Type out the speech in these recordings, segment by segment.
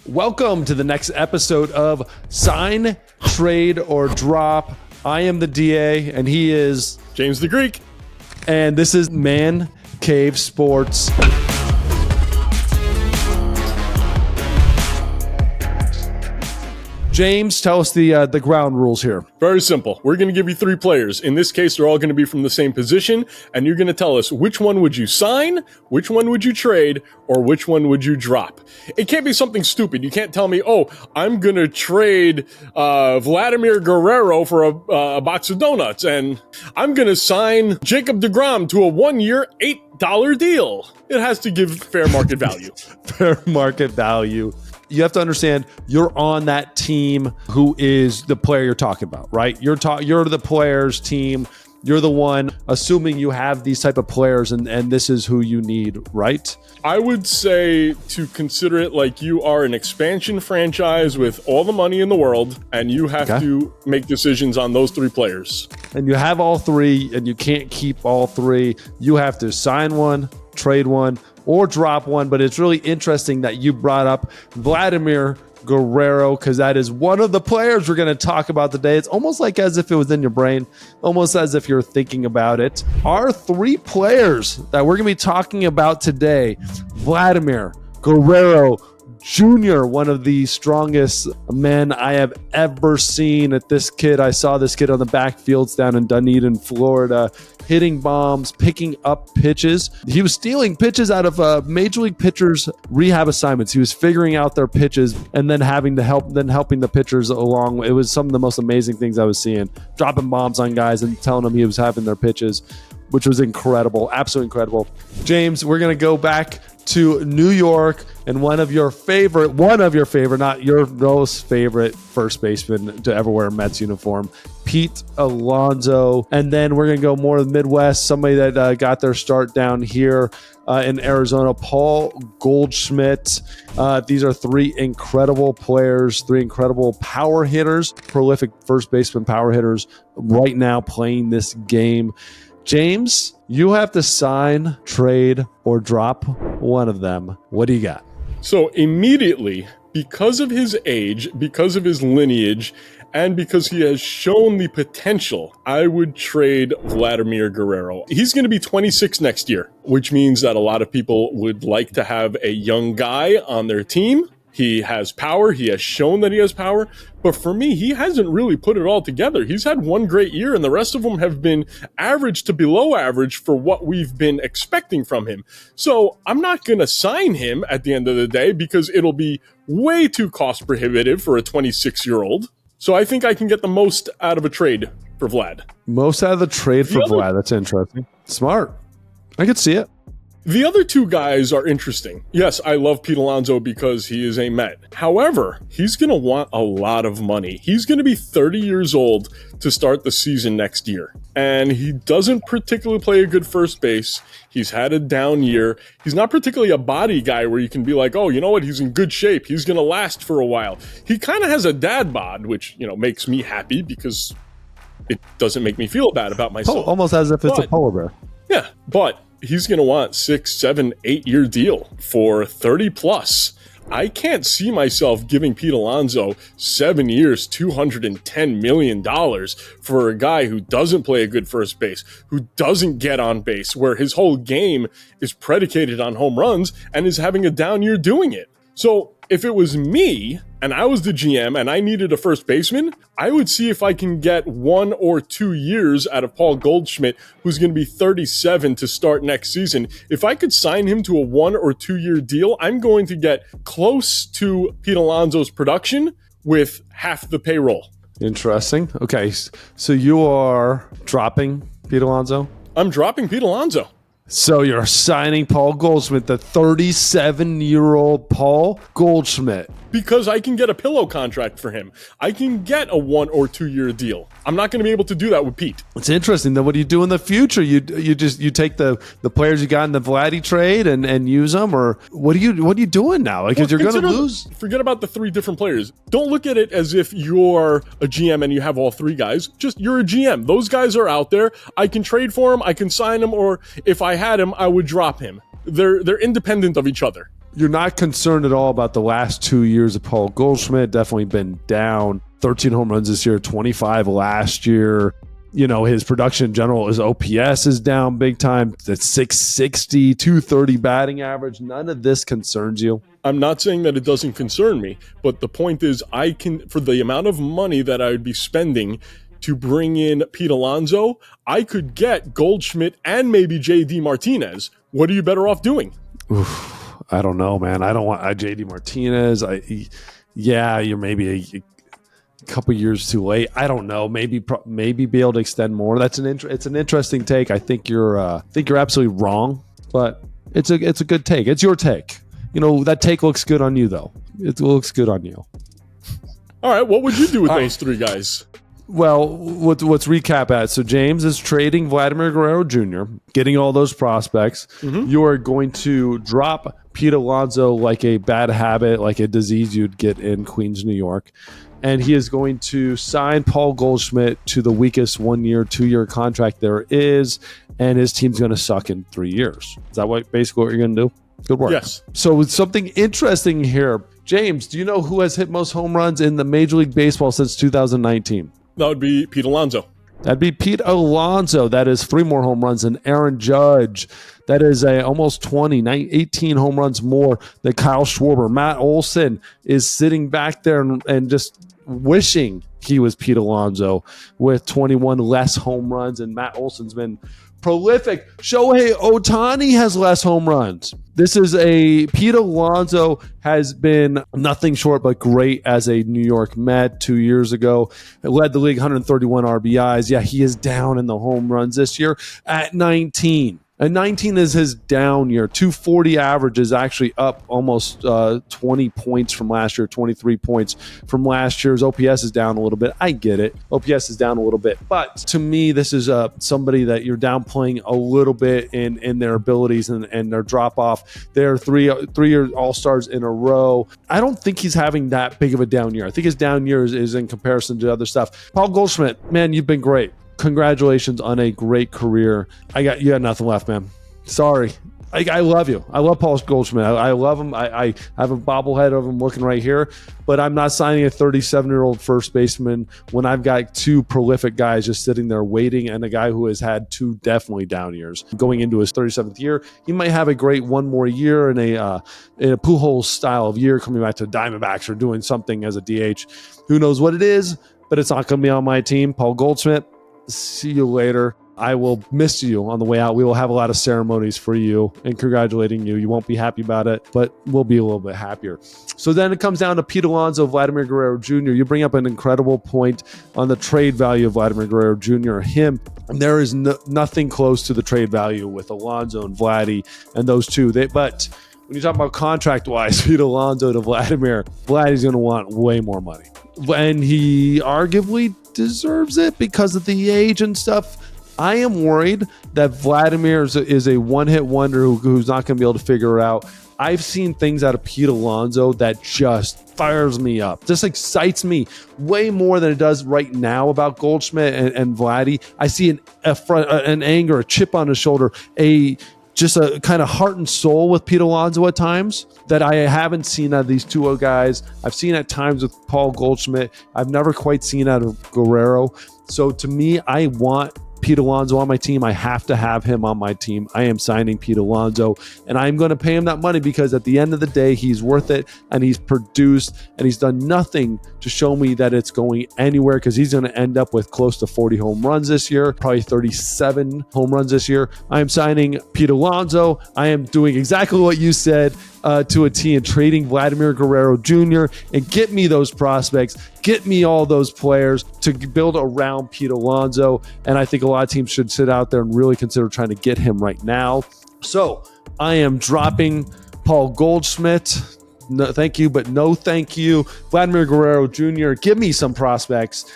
Welcome to the next episode of Sign, Trade, or Drop. I am the DA, and he is James the Greek. And this is Man Cave Sports. James, tell us the ground rules here. Very simple. We're going to give you three players. In this case, they're all going to be from the same position, and you're going to tell us which one would you sign, which one would you trade, or which one would you drop. It can't be something stupid. You can't tell me, oh, I'm going to trade Vladimir Guerrero for a box of donuts, and I'm going to sign Jacob deGrom to a 1-year, $8 deal. It has to give fair market value. Fair market value. You have to understand you're on that team who is the player you're talking about, right? You're the player's team. You're the one, assuming you have these type of players and this is who you need, right? I would say to consider it like you are an expansion franchise with all the money in the world, and you have to make decisions on those three players. And you have all three, and you can't keep all three. You have to sign one, trade one, or drop one. But it's really interesting that you brought up Vladimir Guerrero, because that is one of the players we're going to talk about today. It's almost like as if it was in your brain, almost as if you're thinking about it. Our three players that we're going to be talking about today: Vladimir Guerrero Jr., one of the strongest men I have ever seen. I saw this kid on the backfields down in Dunedin, Florida, hitting bombs, picking up pitches. He was stealing pitches out of major league pitchers' rehab assignments. He was figuring out their pitches and then helping the pitchers along. It was some of the most amazing things I was seeing. Dropping bombs on guys and telling them he was having their pitches, which was incredible, absolutely incredible. James, we're going to go back to New York and one of your favorite, not your most favorite first baseman to ever wear a Mets uniform, Pete Alonso. And then we're going to go more to the Midwest, somebody that got their start down here in Arizona, Paul Goldschmidt. These are three incredible players, three incredible power hitters, prolific first baseman power hitters right now playing this game. James, you have to sign, trade, or drop one of them. What do you got? So immediately, because of his age, because of his lineage, and because he has shown the potential, I would trade Vladimir Guerrero. He's going to be 26 next year, which means that a lot of people would like to have a young guy on their team. He has power. He has shown that he has power. But for me, he hasn't really put it all together. He's had one great year, and the rest of them have been average to below average for what we've been expecting from him. So I'm not going to sign him at the end of the day because it'll be way too cost prohibitive for a 26-year-old. So I think I can get the most out of a trade for Vlad. Most out of the trade for Vlad. That's interesting. Smart. I could see it. The other two guys are interesting. Yes, I love Pete Alonso because he is a Met. However, he's going to want a lot of money. He's going to be 30 years old to start the season next year. And he doesn't particularly play a good first base. He's had a down year. He's not particularly a body guy where you can be like, oh, you know what? He's in good shape. He's going to last for a while. He kind of has a dad bod, which, makes me happy because it doesn't make me feel bad about myself. Almost as if it's a polar bear. Yeah, but he's going to want 6, 7, 8-year deal for 30 plus. I can't see myself giving Pete Alonso 7 years, $210 million for a guy who doesn't play a good first base, who doesn't get on base, where his whole game is predicated on home runs and is having a down year doing it. So if it was me and I was the GM and I needed a first baseman, I would see if I can get 1 or 2 years out of Paul Goldschmidt, who's going to be 37 to start next season. If I could sign him to a 1 or 2 year deal, I'm going to get close to Pete Alonso's production with half the payroll. Interesting. Okay, so you are dropping Pete Alonso? I'm dropping Pete Alonso. So you're signing Paul Goldschmidt, the 37-year-old Paul Goldschmidt. Because I can get a pillow contract for him. I can get a 1 or 2 year deal. I'm not going to be able to do that with Pete. It's interesting. Then what do you do in the future? You take the players you got in the Vladdy trade and use them, or what are you doing now? Because you're going to lose. Forget about the three different players. Don't look at it as if you're a GM and you have all three guys. Just you're a GM. Those guys are out there. I can trade for them. I can sign them, or if I had him, I would drop him. They're independent of each other. You're not concerned at all about the last 2 years of Paul Goldschmidt. Definitely been down. 13 home runs this year, 25 last year. You know, his production in general, his OPS is down big time. That's 660, 230 batting average. None of this concerns you. I'm not saying that it doesn't concern me, but the point is I can, for the amount of money that I would be spending to bring in Pete Alonso, I could get Goldschmidt and maybe JD Martinez. What are you better off doing? Oof. I don't know, man. I don't want JD Martinez. You're maybe a couple years too late. I don't know. Maybe be able to extend more. It's an interesting take. I think you're absolutely wrong, but it's a good take. It's your take. You know, that take looks good on you though. It looks good on you. All right. What would you do with those three guys? Well, let's recap that. So James is trading Vladimir Guerrero Jr., getting all those prospects. Mm-hmm. You are going to drop Pete Alonso like a bad habit, like a disease you'd get in Queens, New York. And he is going to sign Paul Goldschmidt to the weakest 1 year, 2 year contract there is. And his team's going to suck in 3 years. Is that basically what you're going to do? Good work. Yes. So with something interesting here, James, do you know who has hit most home runs in the Major League Baseball since 2019? That would be Pete Alonso. That'd be Pete Alonso. That is 3 more home runs than Aaron Judge. That is almost 18 home runs more than Kyle Schwarber. Matt Olson is sitting back there and just wishing he was Pete Alonso with 21 less home runs. And Matt Olson's been prolific. Shohei Ohtani has less home runs. Pete Alonso has been nothing short but great as a New York Met 2 years ago. It led the league 131 RBIs. Yeah, he is down in the home runs this year at 19. And 19 is his down year. 240 average is actually up almost 20 points from last year, 23 points from last year's. OPS is down a little bit. I get it. OPS is down a little bit. But to me, this is somebody that you're downplaying a little bit in their abilities and their drop-off. They're three-year All-Stars in a row. I don't think he's having that big of a down year. I think his down year is in comparison to other stuff. Paul Goldschmidt, man, you've been great. Congratulations on a great career. You got nothing left, man. Sorry. I love you. I love Paul Goldschmidt. I love him. I have a bobblehead of him looking right here, but I'm not signing a 37-year-old first baseman when I've got 2 prolific guys just sitting there waiting and a guy who has had 2 definitely down years. Going into his 37th year, he might have a great one more year in a Pujols style of year coming back to Diamondbacks or doing something as a DH. Who knows what it is, but it's not going to be on my team. Paul Goldschmidt, see you later. I will miss you on the way out. We will have a lot of ceremonies for you and congratulating you. You won't be happy about it, but we'll be a little bit happier. So then it comes down to Pete Alonso, Vladimir Guerrero Jr. You bring up an incredible point on the trade value of Vladimir Guerrero Jr. There is nothing close to the trade value with Alonso and Vladdy and those two. But when you talk about contract-wise, Pete Alonso to Vladimir, Vladdy's going to want way more money. And he arguably deserves it because of the age and stuff. I am worried that Vladimir is a one-hit wonder who's not going to be able to figure it out. I've seen things out of Pete Alonso that just fires me up, just excites me way more than it does right now about Goldschmidt and Vladdy. I see an anger, a chip on his shoulder, just a kind of heart and soul with Pete Alonso at times that I haven't seen out of these 2 guys. I've seen at times with Paul Goldschmidt. I've never quite seen out of Guerrero. So to me, I want Pete Alonso on my team. I have to have him on my team. I am signing Pete Alonso, and I'm going to pay him that money because at the end of the day, he's worth it, and he's produced, and he's done nothing to show me that it's going anywhere because he's going to end up with close to 40 home runs this year, probably 37 home runs this year. I am signing Pete Alonso. I am doing exactly what you said to a T and trading Vladimir Guerrero Jr. and get me those prospects, get me all those players to build around Pete Alonso. And I think a lot of teams should sit out there and really consider trying to get him right now. So I am dropping Paul Goldschmidt. No, thank you, but no thank you. Vladimir Guerrero Jr., give me some prospects.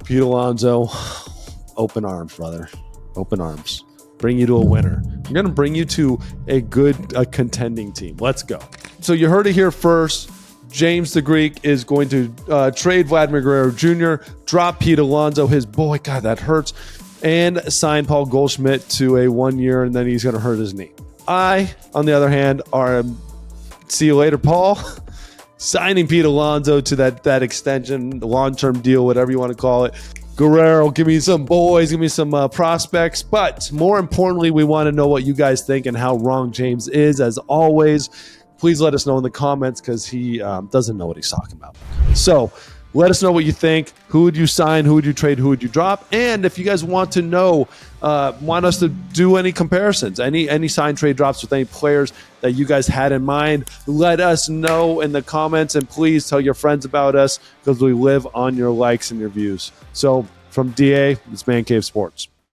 Pete Alonso, open arms, brother. Open arms. Bring you to a winner. I'm going to bring you to a contending team. Let's go. So you heard it here first. James the Greek is going to trade Vladimir Guerrero Jr., drop Pete Alonso, his boy, God, that hurts, and sign Paul Goldschmidt to a 1 year, and then he's going to hurt his knee. I, on the other hand, am See you later, Paul. Signing Pete Alonso to that extension, the long-term deal, whatever you want to call it. Guerrero, give me some boys, give me some prospects. But more importantly, we want to know what you guys think and how wrong James is. As always, please let us know in the comments because he doesn't know what he's talking about. So let us know what you think. Who would you sign? Who would you trade? Who would you drop? And if you guys want to know, want us to do any comparisons, any sign trade drops with any players that you guys had in mind, let us know in the comments. And please tell your friends about us because we live on your likes and your views. So from DA, it's Man Cave Sports.